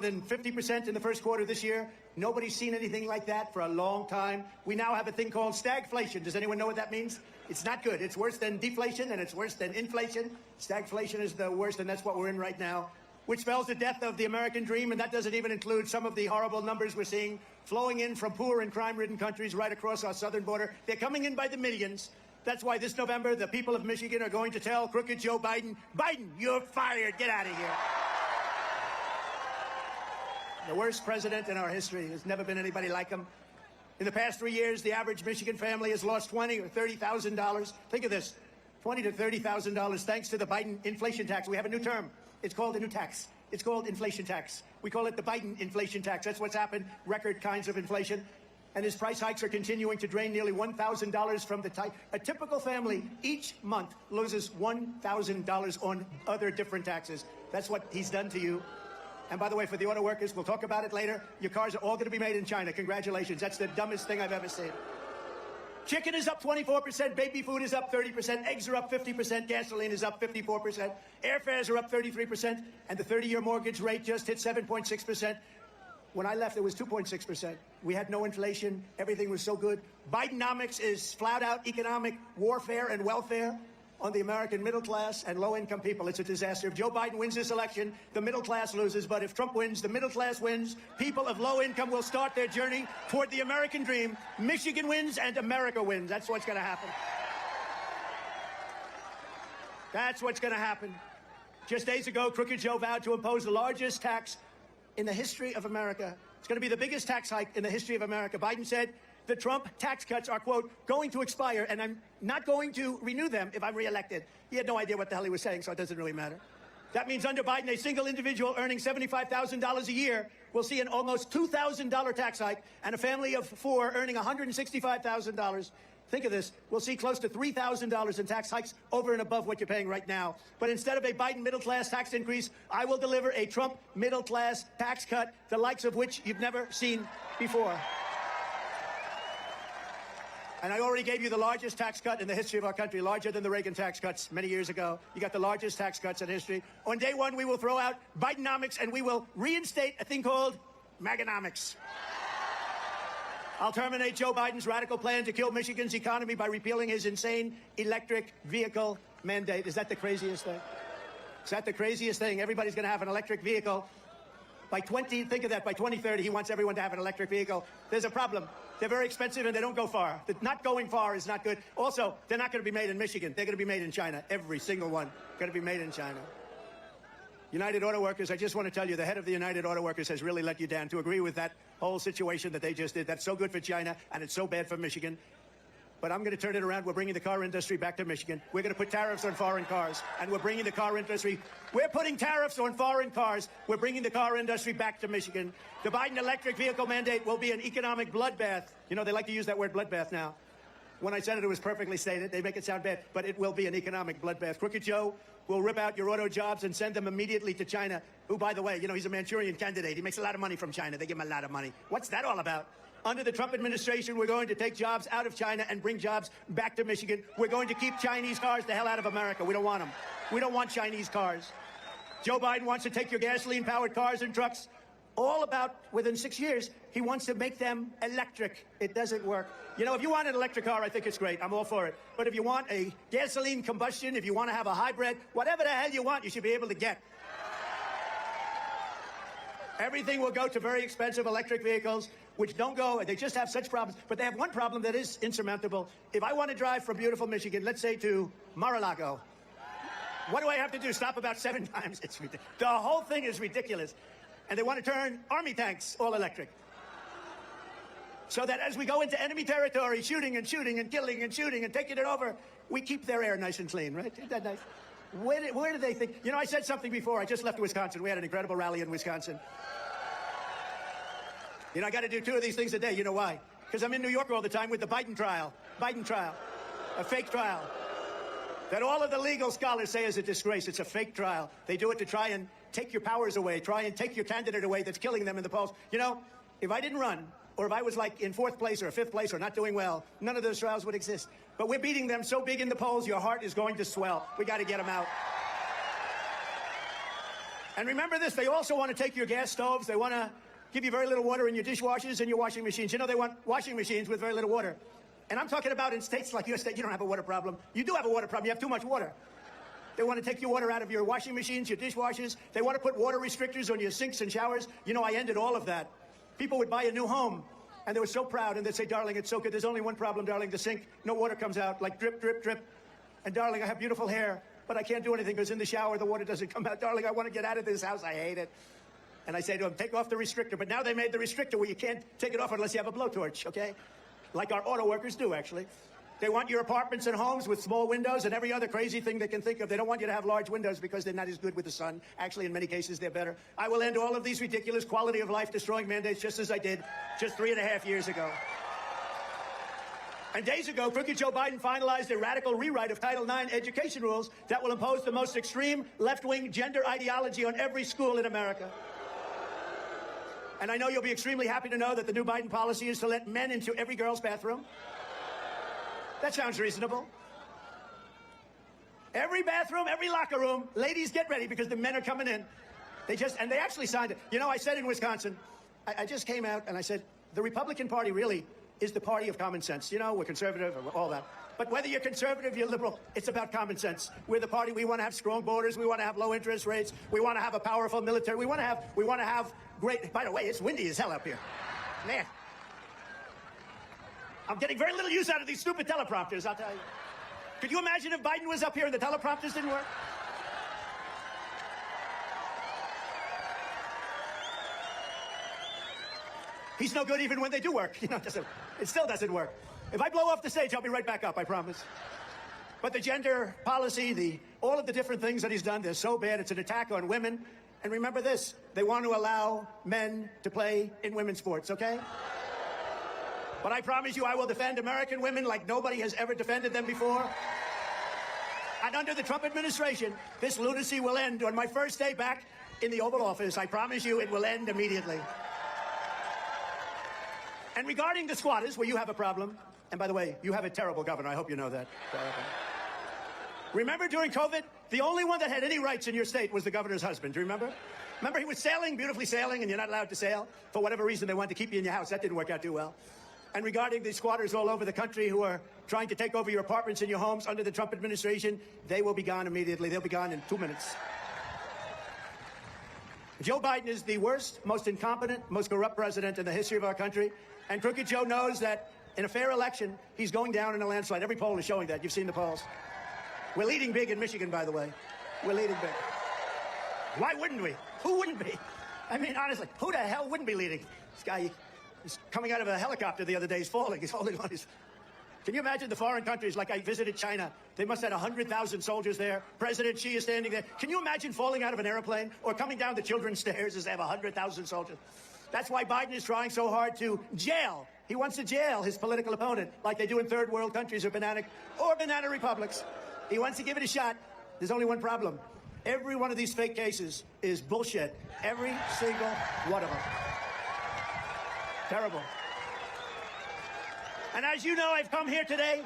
than 50% in the first quarter this year. Nobody's seen anything like that for a long time. We now have a thing called stagflation. Does anyone know what that means? It's not good. It's worse than deflation, and it's worse than inflation. Stagflation is the worst, and that's what we're in right now, which spells the death of the American dream, and that doesn't even include some of the horrible numbers we're seeing flowing in from poor and crime-ridden countries right across our southern border. They're coming in by the millions. That's why this November, the people of Michigan are going to tell crooked Joe Biden, Biden, you're fired. Get out of here. The worst president in our history. There's never been anybody like him. In the past 3 years, the average Michigan family has lost $20,000 or $30,000. Think of this, $20,000 to $30,000 thanks to the Biden inflation tax. We have a new term. It's called a new tax. It's called inflation tax. We call it the Biden inflation tax. That's what's happened, record kinds of inflation. And his price hikes are continuing to drain nearly $1,000 from the a typical family each month loses $1,000 on other different taxes. That's what he's done to you. And by the way, for the auto workers, we'll talk about it later. Your cars are all going to be made in China. Congratulations. That's the dumbest thing I've ever seen. Chicken is up 24%. Baby food is up 30%. Eggs are up 50%. Gasoline is up 54%. Airfares are up 33%. And the 30-year mortgage rate just hit 7.6%. When I left, it was 2.6%. We had no inflation. Everything was so good. Bidenomics is flat-out economic warfare and welfare on the American middle class and low-income people. It's a disaster. If Joe Biden wins this election, the middle class loses. But if Trump wins, the middle class wins. People of low income will start their journey toward the American dream. Michigan wins and America wins. That's what's going to happen. That's what's going to happen. Just days ago, Crooked Joe vowed to impose the largest tax in the history of America. It's going to be the biggest tax hike in the history of America. Biden said the Trump tax cuts are, quote, going to expire, and I'm not going to renew them if I'm reelected. He had no idea what the hell he was saying, so it doesn't really matter. That means under Biden, a single individual earning $75,000 a year will see an almost $2,000 tax hike, and a family of four earning $165,000. Think of this. We'll see close to $3,000 in tax hikes over and above what you're paying right now. But instead of a Biden middle-class tax increase, I will deliver a Trump middle-class tax cut, the likes of which you've never seen before. And I already gave you the largest tax cut in the history of our country, larger than the Reagan tax cuts many years ago. You got the largest tax cuts in history. On day one, we will throw out Bidenomics, and we will reinstate a thing called Maganomics. I'll terminate Joe Biden's radical plan to kill Michigan's economy by repealing his insane electric vehicle mandate. Is that the craziest thing? Is that the craziest thing? Everybody's going to have an electric vehicle. Think of that, by 2030, he wants everyone to have an electric vehicle. There's a problem. They're very expensive and they don't go far. Not going far is not good. Also, they're not going to be made in Michigan. They're going to be made in China. Every single one going to be made in China. United Auto Workers, I just want to tell you, the head of the United Auto Workers has really let you down to agree with that whole situation that they just did. That's so good for China, and it's so bad for Michigan. But I'm going to turn it around. We're bringing the car industry back to Michigan. We're going to put tariffs on foreign cars, and we're bringing the car industry. We're putting tariffs on foreign cars. We're bringing the car industry back to Michigan. The Biden electric vehicle mandate will be an economic bloodbath. You know, they like to use that word bloodbath now. When I said it, it was perfectly stated. They make it sound bad, but it will be an economic bloodbath. Crooked Joe will rip out your auto jobs and send them immediately to China, who, by the way, you know, he's a Manchurian candidate. He makes a lot of money from China. They give him a lot of money. What's that all about? Under the Trump administration, we're going to take jobs out of China and bring jobs back to Michigan. We're going to keep Chinese cars the hell out of America. We don't want them. We don't want Chinese cars. Joe Biden wants to take your gasoline-powered cars and trucks. All about, within 6 years, he wants to make them electric. It doesn't work. You know, if you want an electric car, I think it's great. I'm all for it. But if you want a gasoline combustion, if you want to have a hybrid, whatever the hell you want, you should be able to get. Everything will go to very expensive electric vehicles, which don't go, they just have such problems. But they have one problem that is insurmountable. If I want to drive from beautiful Michigan, let's say to Mar-a-Lago, what do I have to do? Stop about 7 times? It's ridiculous. The whole thing is ridiculous. And they want to turn army tanks all electric. So that as we go into enemy territory, shooting and shooting and killing and shooting and taking it over, we keep their air nice and clean, right? Isn't that nice? Where do they think? You know, I said something before. I just left Wisconsin. We had an incredible rally in Wisconsin. You know, I got to do 2 of these things a day. You know why? Because I'm in New York all the time with the Biden trial. Biden trial. A fake trial. That all of the legal scholars say is a disgrace. It's a fake trial. They do it to try and take your powers away, try and take your candidate away that's killing them in the polls. You know, if I didn't run, or if I was like in 4th place or 5th place or not doing well, none of those trials would exist. But we're beating them so big in the polls, your heart is going to swell. We got to get them out. And remember this, they also want to take your gas stoves. They want to give you very little water in your dishwashers and your washing machines. You know, they want washing machines with very little water. And I'm talking about in states like your state, you don't have a water problem. You do have a water problem. You have too much water. They want to take your water out of your washing machines, your dishwashers. They want to put water restrictors on your sinks and showers. You know, I ended all of that. People would buy a new home, and they were so proud, and they'd say, darling, it's so good. There's only one problem, darling, the sink. No water comes out, like drip, drip, drip. And darling, I have beautiful hair, but I can't do anything because in the shower, the water doesn't come out. Darling, I want to get out of this house. I hate it. And I say to them, take off the restrictor. But now they made the restrictor where you can't take it off unless you have a blowtorch, okay? Like our auto workers do, actually. They want your apartments and homes with small windows and every other crazy thing they can think of. They don't want you to have large windows because they're not as good with the sun. Actually, in many cases, they're better. I will end all of these ridiculous quality of life destroying mandates just as I did just 3.5 years ago. And days ago, crooked Joe Biden finalized a radical rewrite of Title IX education rules that will impose the most extreme left-wing gender ideology on every school in America. And I know you'll be extremely happy to know that the new Biden policy is to let men into every girl's bathroom. That sounds reasonable. Every bathroom, every locker room, ladies, get ready because the men are coming in. They actually signed it. You know, I said in Wisconsin, I just came out and I said, the Republican Party really is the party of common sense. You know, we're conservative, all that. But whether you're conservative, you're liberal, it's about common sense. We're the party, we want to have strong borders, we want to have low interest rates, we want to have a powerful military, we want to have great, by the way, it's windy as hell up here. Man. I'm getting very little use out of these stupid teleprompters, I'll tell you. Could you imagine if Biden was up here and the teleprompters didn't work? He's no good even when they do work. You know, it still doesn't work. If I blow off the stage, I'll be right back up, I promise. But the gender policy, all of the different things that he's done, they're so bad. It's an attack on women. And remember this, they want to allow men to play in women's sports, okay? But I promise you I will defend American women like nobody has ever defended them before. And under the Trump administration, this lunacy will end. On my first day back in the Oval Office, I promise you it will end immediately. And regarding the squatters, where you have a problem, and by the way, you have a terrible governor, I hope you know that. Remember during COVID, the only one that had any rights in your state was the governor's husband, do you remember? Remember he was sailing, beautifully sailing, and you're not allowed to sail? For whatever reason, they wanted to keep you in your house. That didn't work out too well. And regarding the squatters all over the country who are trying to take over your apartments and your homes under the Trump administration, they will be gone immediately. They'll be gone in 2 minutes. Joe Biden is the worst, most incompetent, most corrupt president in the history of our country. And Crooked Joe knows that in a fair election, he's going down in a landslide. Every poll is showing that. You've seen the polls. We're leading big in Michigan, by the way. We're leading big. Why wouldn't we? Who wouldn't be? I mean, honestly, who the hell wouldn't be leading? This guy is coming out of a helicopter the other day. He's falling. He's holding on. Can you imagine the foreign countries? Like I visited China. They must have had 100,000 soldiers there. President Xi is standing there. Can you imagine falling out of an airplane or coming down the children's stairs as they have 100,000 soldiers? That's why Biden is trying so hard to jail. He wants to jail his political opponent like they do in third world countries or banana republics. He wants to give it a shot. There's only one problem. Every one of these fake cases is bullshit. Every single one of them. Terrible. And as you know, I've come here today.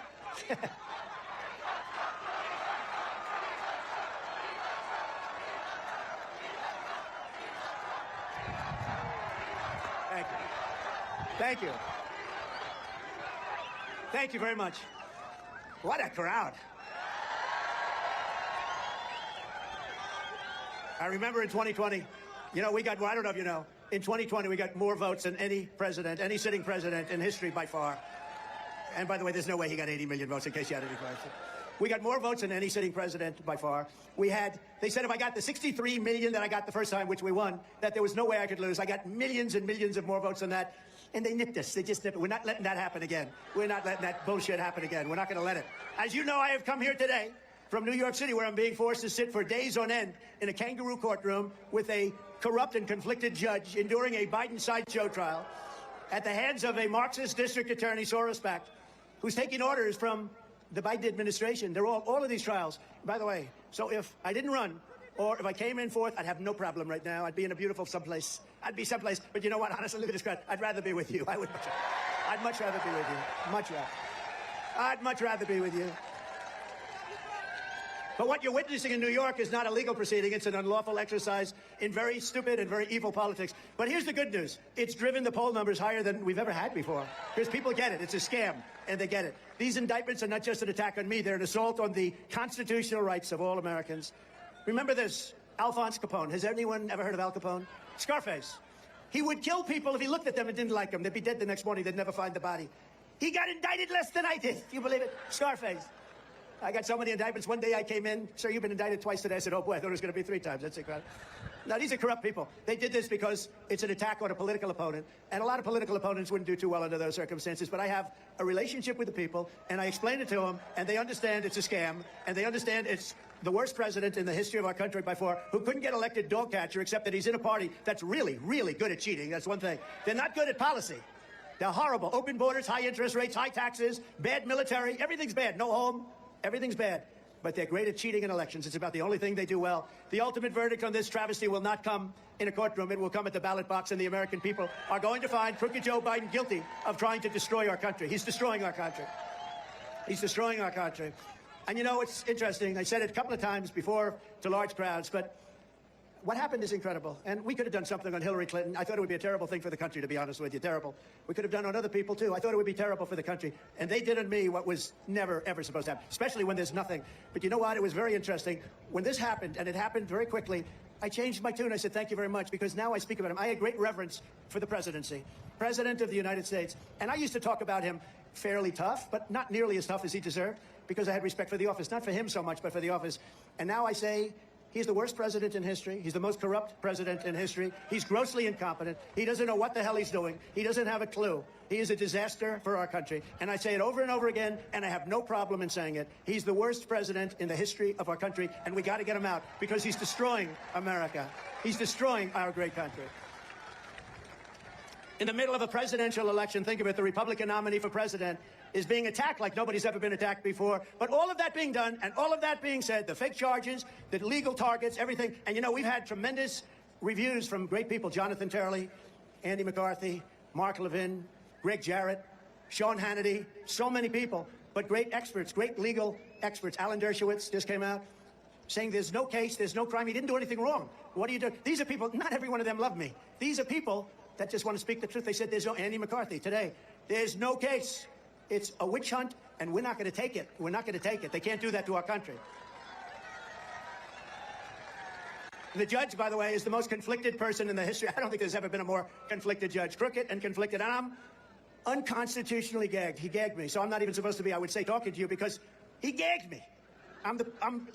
Thank you. Thank you. Thank you very much. What a crowd. I remember in 2020, you know, we got, well, I don't know if you know, in 2020 we got more votes than any president, any sitting president in history by far. And by the way, there's no way he got 80 million votes in case you had any questions. We got more votes than any sitting president by far. They said if I got the 63 million that I got the first time, which we won, that there was no way I could lose. I got millions and millions of more votes than that. And they nipped us. They just nipped it. We're not letting that happen again. We're not letting that bullshit happen again. We're not going to let it. As you know, I have come here today from New York City, where I'm being forced to sit for days on end in a kangaroo courtroom with a corrupt and conflicted judge enduring a Biden sideshow trial at the hands of a Marxist district attorney, Soros backed, who's taking orders from the Biden administration. They're all of these trials. By the way, so if I didn't run, or if I came in fourth, I'd have no problem right now. I'd be in a beautiful someplace. I'd be someplace. But you know what? Honestly, look at this crowd. I'd rather be with you. I'd much rather be with you. Much rather. I'd much rather be with you. But what you're witnessing in New York is not a legal proceeding. It's an unlawful exercise in very stupid and very evil politics. But here's the good news. It's driven the poll numbers higher than we've ever had before. Because people get it. It's a scam, and they get it. These indictments are not just an attack on me. They're an assault on the constitutional rights of all Americans. Remember this, Alphonse Capone. Has anyone ever heard of Al Capone? Scarface. He would kill people if he looked at them and didn't like them. They'd be dead the next morning. They'd never find the body. He got indicted less than I did. Do you believe it? Scarface. I got so many indictments. One day I came in, sir, you've been indicted twice today. I said, oh boy, I thought it was going to be 3 times. That's incredible. Now, these are corrupt people. They did this because it's an attack on a political opponent. And a lot of political opponents wouldn't do too well under those circumstances. But I have a relationship with the people, and I explain it to them, and they understand it's a scam, and they understand it's the worst president in the history of our country by far, who couldn't get elected dog catcher, except that he's in a party that's really, really good at cheating. That's one thing. They're not good at policy. They're horrible. Open borders, high interest rates, high taxes, bad military. Everything's bad. No home. Everything's bad. But they're great at cheating in elections. It's about the only thing they do well. The ultimate verdict on this travesty will not come in a courtroom. It will come at the ballot box, and the American people are going to find crooked Joe Biden guilty of trying to destroy our country. He's destroying our country. He's destroying our country. And you know, it's interesting. I said it a couple of times before to large crowds, but what happened is incredible. And we could have done something on Hillary Clinton. I thought it would be a terrible thing for the country, to be honest with you. Terrible. We could have done on other people, too. I thought it would be terrible for the country. And they did on me what was never, ever supposed to happen, especially when there's nothing. But you know what? It was very interesting. When this happened, and it happened very quickly, I changed my tune. I said, thank you very much, because now I speak about him. I had great reverence for the presidency, President of the United States. And I used to talk about him fairly tough, but not nearly as tough as he deserved, because I had respect for the office. Not for him so much, but for the office. And now I say, he's the worst president in history. He's the most corrupt president in history. He's grossly incompetent. He doesn't know what the hell he's doing. He doesn't have a clue. He is a disaster for our country. And I say it over and over again, and I have no problem in saying it. He's the worst president in the history of our country, and we got to get him out, because he's destroying America. He's destroying our great country. In the middle of a presidential election, think of it, the Republican nominee for president is being attacked like nobody's ever been attacked before. But all of that being done, and all of that being said, the fake charges, the legal targets, everything. And you know, we've had tremendous reviews from great people. Jonathan Turley, Andy McCarthy, Mark Levin, Greg Jarrett, Sean Hannity, so many people. But great experts, great legal experts. Alan Dershowitz just came out saying there's no case, there's no crime. He didn't do anything wrong. What do you do? These are people, not every one of them love me. These are people that just want to speak the truth. They said there's no, Andy McCarthy today, there's no case. It's a witch hunt, and we're not going to take it. We're not going to take it. They can't do that to our country. The judge, by the way, is the most conflicted person in the history. I don't think there's ever been a more conflicted judge. Crooked and conflicted. And I'm unconstitutionally gagged. He gagged me. So I'm not even supposed to be, I would say, talking to you, because he gagged me.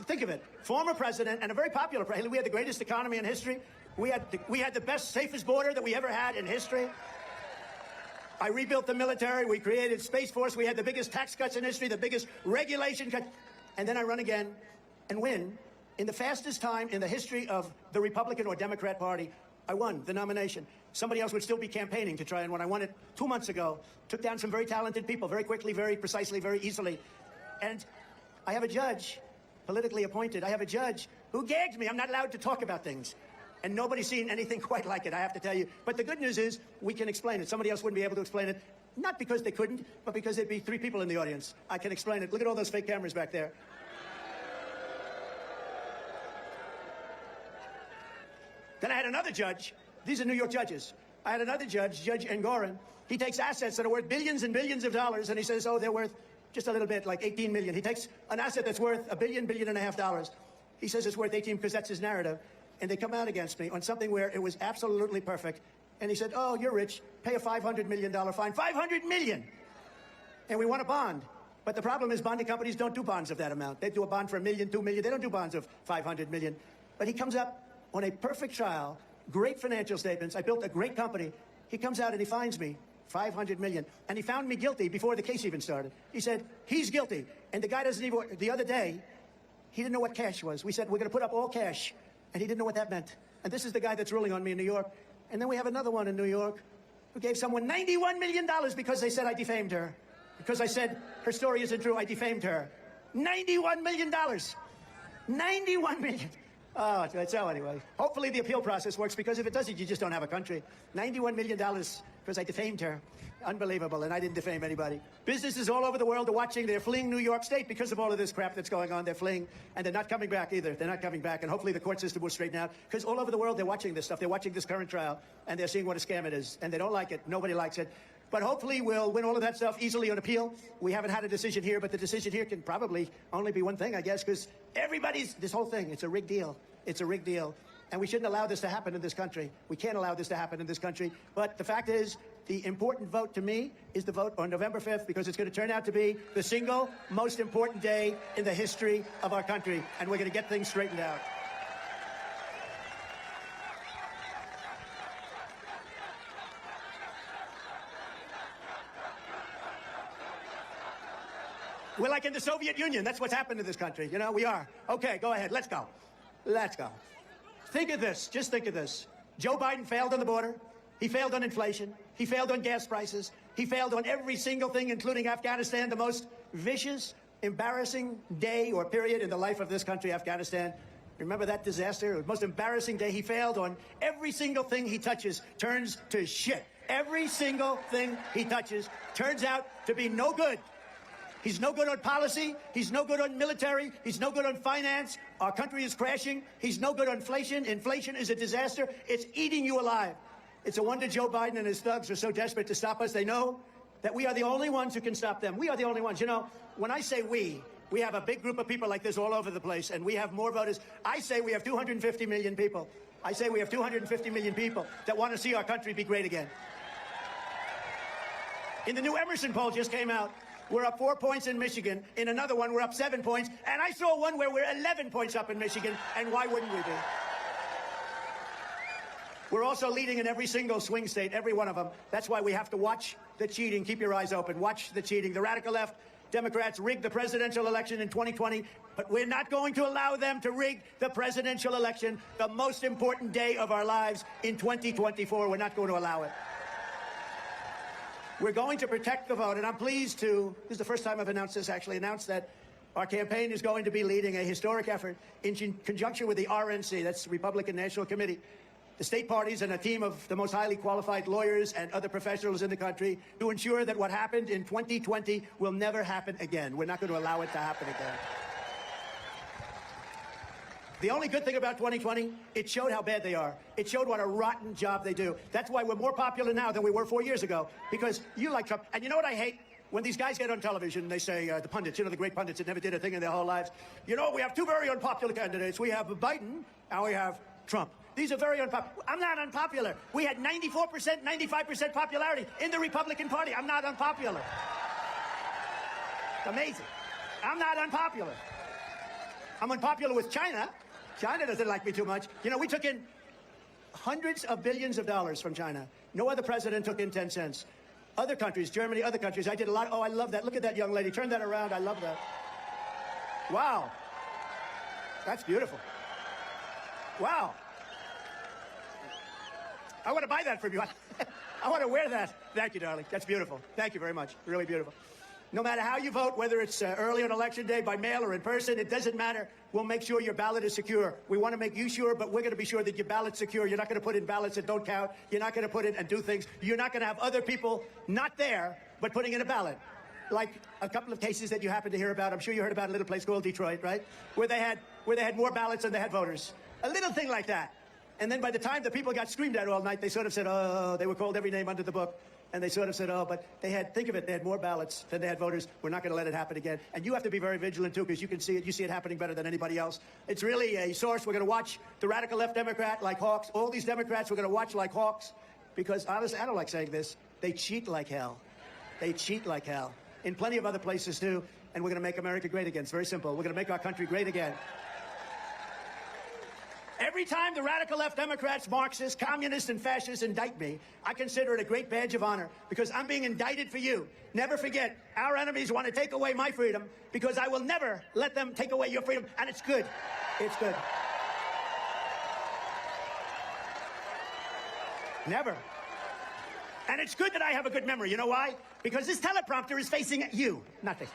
Think of it. Former president and a very popular president. We had the greatest economy in history. We had the best, safest border that we ever had in history. I rebuilt the military. We created Space Force. We had the biggest tax cuts in history, the biggest regulation cut. And then I run again and win. In the fastest time in the history of the Republican or Democrat Party, I won the nomination. Somebody else would still be campaigning to try and win. I won it 2 months ago. Took down some very talented people very quickly, very precisely, very easily. And I have a judge, politically appointed. I have a judge who gagged me. I'm not allowed to talk about things. And nobody's seen anything quite like it, I have to tell you. But the good news is we can explain it. Somebody else wouldn't be able to explain it. Not because they couldn't, but because there'd be 3 people in the audience. I can explain it. Look at all those fake cameras back there. Then I had another judge. These are New York judges. I had another judge, Judge Engoron. He takes assets that are worth billions and billions of dollars, and he says, oh, they're worth just a little bit, like 18 million. He takes an asset that's worth $1 billion, $1.5 billion. He says it's worth 18 because that's his narrative. And they come out against me on something where it was absolutely perfect. And he said, oh, you're rich. Pay a $500 million fine. $500 million! And we want a bond. But the problem is bonding companies don't do bonds of that amount. They do a bond for $1 million, $2 million. They don't do bonds of $500 million. But he comes up on a perfect trial, great financial statements. I built a great company. He comes out and he finds me $500 million. And he found me guilty before the case even started. He said, he's guilty. And the guy doesn't even, the other day, he didn't know what cash was. We said, we're going to put up all cash. And he didn't know what that meant. And this is the guy that's ruling on me in New York. And then we have another one in New York who gave someone $91 million because they said I defamed her. Because I said her story isn't true, I defamed her. $91 million. $91 million. Oh, so anyway, hopefully the appeal process works, because if it doesn't, you just don't have a country. $91 million because I defamed her. Unbelievable, and I didn't defame anybody. Businesses all over the world are watching. They're fleeing New York State because of all of this crap that's going on. They're fleeing, and they're not coming back either. They're not coming back, and hopefully the court system will straighten out, because all over the world they're watching this stuff. They're watching this current trial, and they're seeing what a scam it is, and they don't like it. Nobody likes it. But hopefully we'll win all of that stuff easily on appeal. We haven't had a decision here, but the decision here can probably only be one thing, I guess, because this whole thing, it's a rigged deal. It's a rigged deal. And we shouldn't allow this to happen in this country. We can't allow this to happen in this country. But the fact is, the important vote to me is the vote on November 5th, because it's going to turn out to be the single most important day in the history of our country. And we're going to get things straightened out. We're like in the Soviet Union. That's what's happened to this country. You know, we are. Okay, go ahead. Let's go. Let's go. Think of this. Just think of this. Joe Biden failed on the border. He failed on inflation. He failed on gas prices. He failed on every single thing, including Afghanistan, the most vicious, embarrassing day or period in the life of this country, Afghanistan. Remember that disaster? The most embarrassing day. He failed on every single thing he touches turns to shit. Every single thing he touches turns out to be no good. He's no good on policy. He's no good on military. He's no good on finance. Our country is crashing. He's no good on inflation. Inflation is a disaster. It's eating you alive. It's a wonder Joe Biden and his thugs are so desperate to stop us. They know that we are the only ones who can stop them. We are the only ones. You know, when I say we have a big group of people like this all over the place, and we have more voters. I say we have 250 million people. I say we have 250 million people that want to see our country be great again. In the new Emerson poll just came out, we're up 4 points in Michigan. In another one, we're up 7 points. And I saw one where we're 11 points up in Michigan. And why wouldn't we be? We're also leading in every single swing state, every one of them. That's why we have to watch the cheating. Keep your eyes open. Watch the cheating. The radical left, Democrats rigged the presidential election in 2020. But we're not going to allow them to rig the presidential election, the most important day of our lives, in 2024. We're not going to allow it. We're going to protect the vote, and I'm pleased to, this is the first time I've announced this, actually announced that our campaign is going to be leading a historic effort in conjunction with the RNC, that's the Republican National Committee, the state parties, and a team of the most highly qualified lawyers and other professionals in the country to ensure that what happened in 2020 will never happen again. We're not going to allow it to happen again. The only good thing about 2020, it showed how bad they are. It showed what a rotten job they do. That's why we're more popular now than we were 4 years ago, because you like Trump. And you know what I hate? When these guys get on television, they say, the pundits, you know, the great pundits that never did a thing in their whole lives, you know, we have two very unpopular candidates. We have Biden, and we have Trump. These are very unpopular. I'm not unpopular. We had 94%, 95% popularity in the Republican Party. I'm not unpopular. It's amazing. I'm not unpopular. I'm unpopular with China. China doesn't like me too much. You know, we took in hundreds of billions of dollars from China. No other president took in 10 cents. Other countries, Germany, other countries, I did a lot. Oh, I love that. Look at that young lady. Turn that around. I love that. Wow. That's beautiful. Wow. I want to buy that from you. I want to wear that. Thank you, darling. That's beautiful. Thank you very much. Really beautiful. No matter how you vote, whether it's early on election day, by mail or in person, it doesn't matter. We'll make sure your ballot is secure. We want to make you sure, but we're going to be sure that your ballot's secure. You're not going to put in ballots that don't count. You're not going to put in and do things. You're not going to have other people not there, but putting in a ballot. Like a couple of cases that you happen to hear about. I'm sure you heard about a little place called Detroit, right? Where they had more ballots than they had voters. A little thing like that. And then by the time the people got screamed at all night, they sort of said, oh, they were called every name under the book. And they sort of said, oh, but they had, think of it, they had more ballots than they had voters. We're not going to let it happen again. And you have to be very vigilant, too, because you can see it. You see it happening better than anybody else. It's really a source. We're going to watch the radical left Democrat like hawks. All these Democrats we're going to watch like hawks. Because, honestly, I don't like saying this. They cheat like hell. They cheat like hell. In plenty of other places, too. And we're going to make America great again. It's very simple. We're going to make our country great again. Every time the radical left Democrats, Marxists, communists, and fascists indict me, I consider it a great badge of honor because I'm being indicted for you. Never forget, our enemies want to take away my freedom because I will never let them take away your freedom, and it's good. It's good. Never. And it's good that I have a good memory. You know why? Because this teleprompter is facing you, not this.